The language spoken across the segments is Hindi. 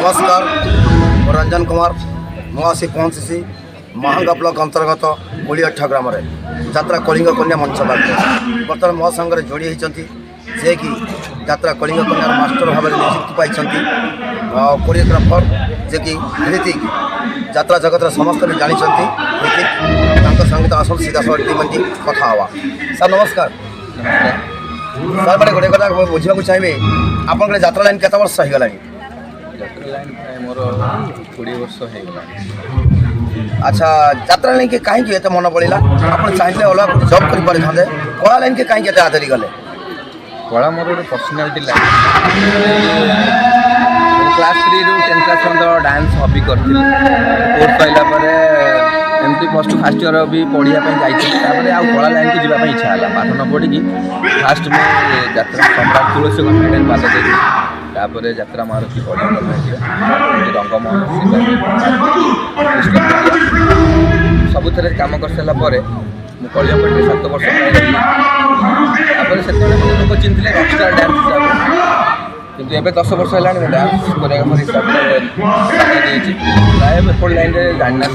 नमस्कार रंजन कुमार मुआसी पहुँची महांगा ब्लॉक अंतर्गत कोड़ियाठा ग्राम यात्रा कलिंग कन्या मंच बर्तमान मो संगे जोड़ी होती जे कि यात्रा कलिंग कन्या मास्टर भाव में नियुक्ति पाई कोरियोग्राफर जे कि ऋतिक यात्रा जगत समस्त भी जानी ऋतिक संगीत आसन सीधा टीम कथा हवा। सर नमस्कार। सर मैंने गोटे कथा बुझा चाहिए आप यात्रा लाइन केत वर्ष हो यात्रा लाइन मोर 20 वर्ष हो गला। अच्छा यात्रा लाइन के कहीं एत मन पड़ा आप चाहिए अलग जब कर पारे कला लाइन के कहीं आदरी गले कला मोर गोटे पर्सनालीटी लाइन क्लास 3 रू 10 क्लास पर्यटन डांस हॉबी करती कोर्स पाइला एमती प्लस टू फास्ट ईयर भी पढ़ाई जाइए आउ कला लाइन को जावाई इच्छा है पाठ न पढ़ी फास्ट में यात्रा सम्राट तुलसी कन्फिडेंस बाल देवी तापर यात्रा मारुति रंगमोहन सब कम कर सारापर मुझे 7 वर्ष से लोक चिन्हते रॉकस्टार डांस हिसाब किंतु एबे 10 वर्ष है डांस कोरियोग्राफर हिसाब से प्राय एपट लाइन में जाना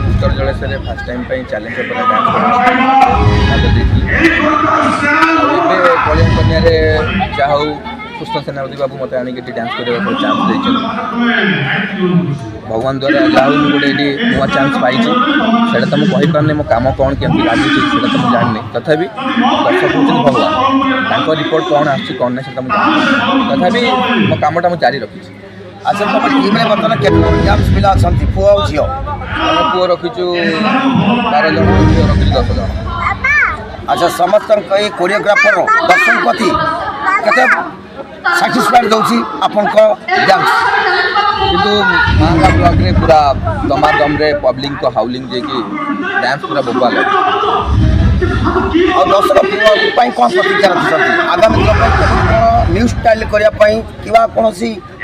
उत्तर जलसे fast time challenge dance Kalinga कन्या जहाँ कृष्ण सेनापति बाबू मत आनिक डांस कर चान्स दे भगवान द्वारा जहाँ गोटे नुआ चान्स पाई से तो मुझे कहीपारे मो कम कौन केमती लगुच से तो मुझे जानी तथापि दर्शक हूँ भगवान रिपोर्ट कौन आस कौन ना तथापि मो कमटा मुझे जारी रखी। अच्छा तुम टीम बर्तमान के पिला पुआ और झील पुओ रखीचु 12 जन झील रखी 10 जन। अच्छा समस्त कोरियोग्राफर दर्शक प्रति केते साटिस्फाइड दौची आपन को डांस किंतु महांगा ब्लॉक रे पूरा दमादम रे पब्लिक को हाउलिंग जे कि डांस पूरा बोबा लगे और दर्शक कौन प्रतिक्रिया रखुଛନ୍ତି आगामी दिन न्यू स्टाइल करने कि कौन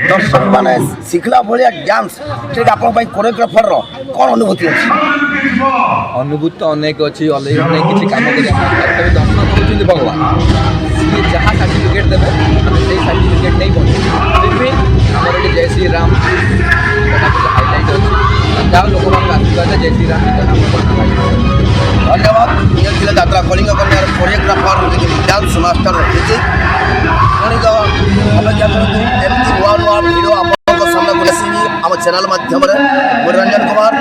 दर्शक मैंने शिखला भाया डांस से आप कोरियोग्राफर कौन अनुभूति अच्छी अनुभूति तो अनेक अच्छी अनेक किसी कम कर दर्शक होती भगवान सी जहाँ सर्टिफिकेट देवे से सर्टिफिकेट नहीं पहुँचे आमर ये जय श्री राम हाइलाइट अच्छी जहाँ लोक आशीर्वाद जय श्री राम धन्यवाद। ये यात्रा कलिंग कन्या कोरियोग्राफर डांस मास्टर ऋतिक अपेक्षा करती नुआ नुआ भिड आप सामने को आसवि आम चैनल माध्यम Ranjan Kumar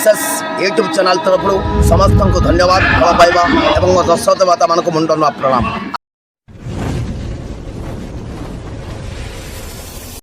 SS YouTube channel तरफ समस्त को धन्यवाद भल पाइबा और दर्शक दाता मान मुंडन प्रणाम।